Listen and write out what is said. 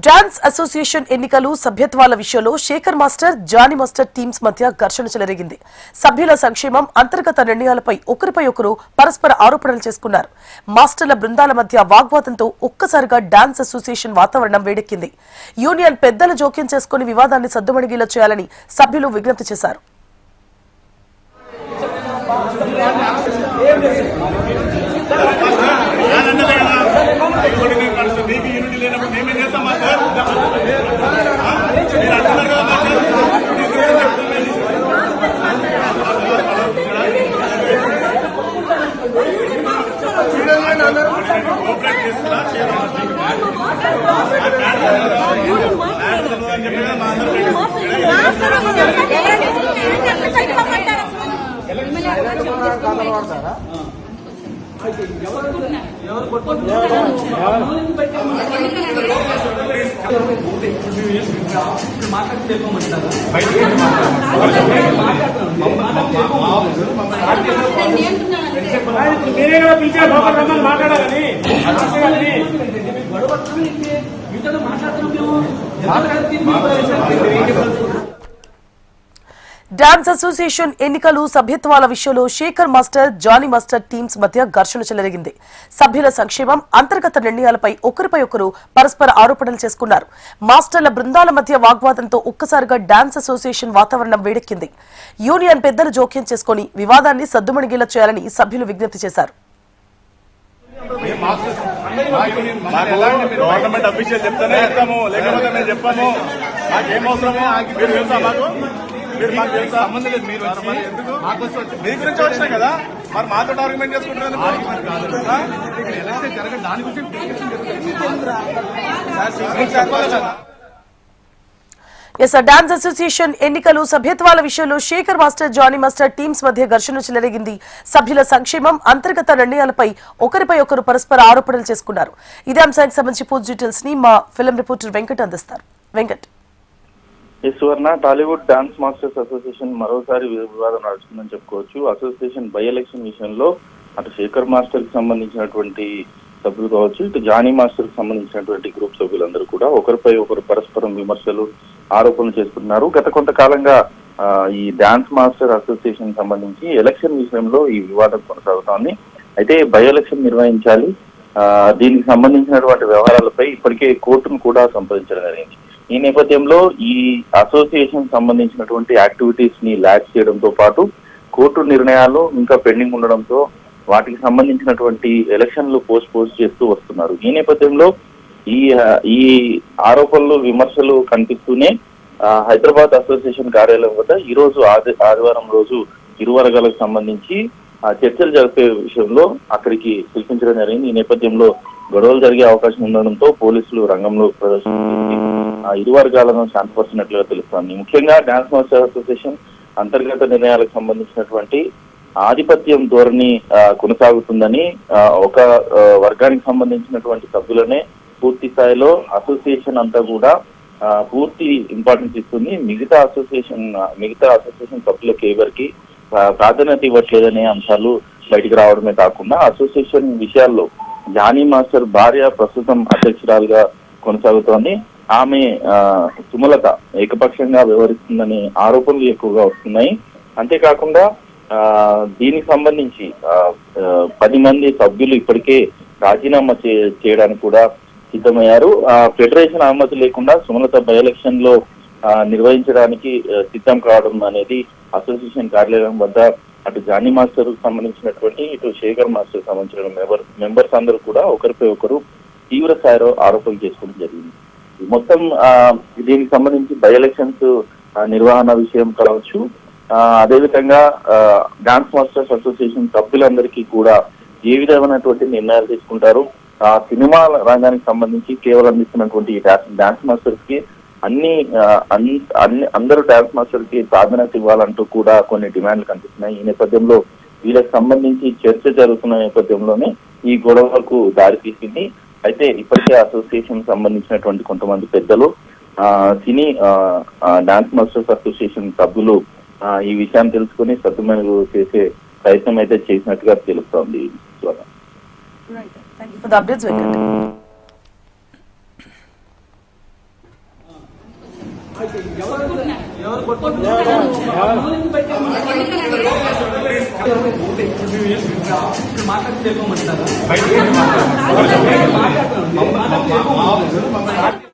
Dance association ఎన్నికలు సభ్యత్వాల విషయంలో Shekhar master Jani master teams మధ్య ఘర్షణ చెలరేగింది. సభ్యుల సంక్షేమం, అంతర్గత నిర్ణయాలపై ఒకరిపై ఒకరు పరస్పర ఆరోపణలు చేసుకున్నారు. మాస్టర్ల బృందాల మధ్య వాగ్వాదంతో ఒక్కసారిగా డాన్స్ అసోసియేషన్ వాతావరణం వేడెక్కింది. యూనియన్ పెద్దల జోక్యం చేసుకుని వివాదాన్ని సద్దుమణిగేలా చేయాలని సభ్యులు విజ్ఞప్తి చేశారు. డాన్స్ అసోసియేషన్ ఎన్నికలు సభ్యత్వాల విషయంలో Shekhar master, Jani master teams మధ్య ఘర్షణ చెలరేగింది. సభ్యుల సంక్షేమం, అంతర్గత నిర్ణయాలపై ఒకరిపై ఒకరు పరస్పర ఆరోపణలు చేసుకున్నారు. మాస్టర్ల బృందాల మధ్య వాగ్వాదంతో ఒక్కసారిగా డాన్స్ అసోసియేషన్ వాతావరణం వేడెక్కింది. యూనియన్ పెద్దలు జోక్యం చేసుకుని వివాదాన్ని సద్దుమణిగేలా చేయాలని సభ్యులు విజ్ఞప్తి చేశారు. గవర్నమెంట్ అఫీషియల్ చెప్తానే చెప్తాము, లేకపోతే మేము చెప్పాము. మాకేమవసరమో మీరు తెలుసా మాకు? మీరు మాకు తెలుసా? సంబంధం లేదు. మీరు మీ గురించి వచ్చినాయి కదా, మరి మాతో ఆర్గ్యుమెంట్ చేసుకుంటున్నారు. డాన్స్ అసోసియేషన్ ఎన్నికలు సభ్యత్వాల విషయంలో Shekhar master, Jani master teams మధ్య ఘర్షణ చెలరేగింది. సభ్యుల సంక్షేమం, అంతర్గత నిర్ణయాలపై ఒకరిపై ఒకరు పరస్పర ఆరోపణలు చేసుకున్నారు. ఇదే అంశానికి సంబంధించి పూర్తి డీటెయిల్స్ ని మా ఫిల్మ్ రిపోర్టర్ వెంకట్ అందిస్తారు. వెంకట్. సువర్ణ, టాలీవుడ్ డాన్స్ మాస్టర్స్ అసోసియేషన్ మరోసారి వివాదం నడుస్తుందని చెప్పుకోవచ్చు. అసోసియేషన్ బై ఎలక్షన్ విషయంలో అటు శేఖర్ మాస్టర్ కి సంబంధించినటువంటి సభ్యులు కావచ్చు, ఇటు జానీ మాస్టర్ కి సంబంధించినటువంటి గ్రూప్ సభ్యులందరూ కూడా ఒకరిపై ఒకరు పరస్పరం విమర్శలు, ఆరోపణలు చేసుకుంటున్నారు. గత కొంతకాలంగా ఈ డాన్స్ మాస్టర్ అసోసియేషన్ సంబంధించి ఎలక్షన్ విషయంలో ఈ వివాదం కొనసాగుతోంది. అయితే బై ఎలక్షన్ నిర్వహించాలి, దీనికి సంబంధించినటువంటి వ్యవహారాలపై ఇప్పటికే కోర్టును కూడా సంప్రదించడం జరిగింది. ఈ నేపథ్యంలో ఈ అసోసియేషన్ సంబంధించినటువంటి యాక్టివిటీస్ ని ల్యాక్ చేయడంతో పాటు కోర్టు నిర్ణయాలు ఇంకా పెండింగ్ ఉండడంతో వాటికి సంబంధించినటువంటి ఎలక్షన్లు పోస్ట్ చేస్తూ వస్తున్నారు. ఈ నేపథ్యంలో ఈ ఆరోపణలు, విమర్శలు కనిపిస్తూనే హైదరాబాద్ అసోసియేషన్ కార్యాలయం వద్ద ఈ రోజు ఆదివారం రోజు ఇరు వర్గాలకు సంబంధించి చర్చలు జరిపే విషయంలో అక్కడికి పిలిపించడం జరిగింది. ఈ నేపథ్యంలో గొడవలు జరిగే అవకాశం ఉండడంతో పోలీసులు రంగంలో ప్రదర్శించి ఇరు వర్గాలను శాంతపరిచినట్లుగా తెలుస్తోంది. ముఖ్యంగా డాన్స్ మాస్టర్ అసోసియేషన్ అంతర్గత నిర్ణయాలకు సంబంధించినటువంటి ఆధిపత్యం ధోరణి కొనసాగుతుందని, ఒక వర్గానికి సంబంధించినటువంటి సభ్యులనే పూర్తి స్థాయిలో అసోసియేషన్ అంతా కూడా పూర్తి ఇంపార్టెన్స్ ఇస్తుంది. మిగతా అసోసియేషన్ సభ్యులకు ఎవరికి ప్రాధాన్యత ఇవ్వట్లేదనే అంశాలు బయటికి రావడమే కాకుండా అసోసియేషన్ విషయాల్లో జానీ మాస్టర్ భార్య ప్రస్తుతం అధ్యక్షురాలుగా కొనసాగుతోంది. ఆమె సుమలత ఏకపక్షంగా వ్యవహరిస్తుందనే ఆరోపణలు ఎక్కువగా వస్తున్నాయి. అంతేకాకుండా దీనికి సంబంధించి 10 మంది సభ్యులు ఇప్పటికే రాజీనామా చేయడానికి కూడా సిద్ధమయ్యారు. ఫెడరేషన్ అనుమతి లేకుండా సుమలత బై ఎలక్షన్ లో నిర్వహించడానికి సిద్ధం కావడం అనేది అసోసియేషన్ కార్యాలయం వద్ద అటు జానీ మాస్టర్ సంబంధించినటువంటి ఇటు శేఖర్ మాస్టర్ సంబంధించిన మెంబర్స్ అందరూ కూడా ఒకరిపై ఒకరు తీవ్ర స్థాయిలో ఆరోపణలు చేసుకోవడం జరిగింది. మొత్తం దీనికి సంబంధించి బై ఎలక్షన్స్ నిర్వహణ విషయం కావచ్చు, అదేవిధంగా డాన్స్ మాస్టర్స్ అసోసియేషన్ సభ్యులందరికీ కూడా ఏ విధమైనటువంటి నిర్ణయాలు తీసుకుంటారు, సినిమా రంగానికి సంబంధించి కేవలం అందిస్తున్నటువంటి డాన్స్ మాస్టర్స్ కి అందరూ డాన్స్ మాస్టర్ కి ప్రాధాన్యత ఇవ్వాలంటూ కూడా కొన్ని డిమాండ్లు కనిపిస్తున్నాయి. ఈ నేపథ్యంలో వీళ్ళకి సంబంధించి చర్చ జరుగుతున్న నేపథ్యంలోనే ఈ గొడవలకు దారి తీసింది. అయితే ఇప్పటికే అసోసియేషన్ సంబంధించినటువంటి కొంతమంది పెద్దలు సినీ డాన్స్ మాస్టర్స్ అసోసియేషన్ సభ్యులు ఈ విషయాన్ని తెలుసుకుని సద్దుమణుగు చేసే ప్రయత్నం అయితే చేసినట్టుగా తెలుస్తోంది. మాట్లాడి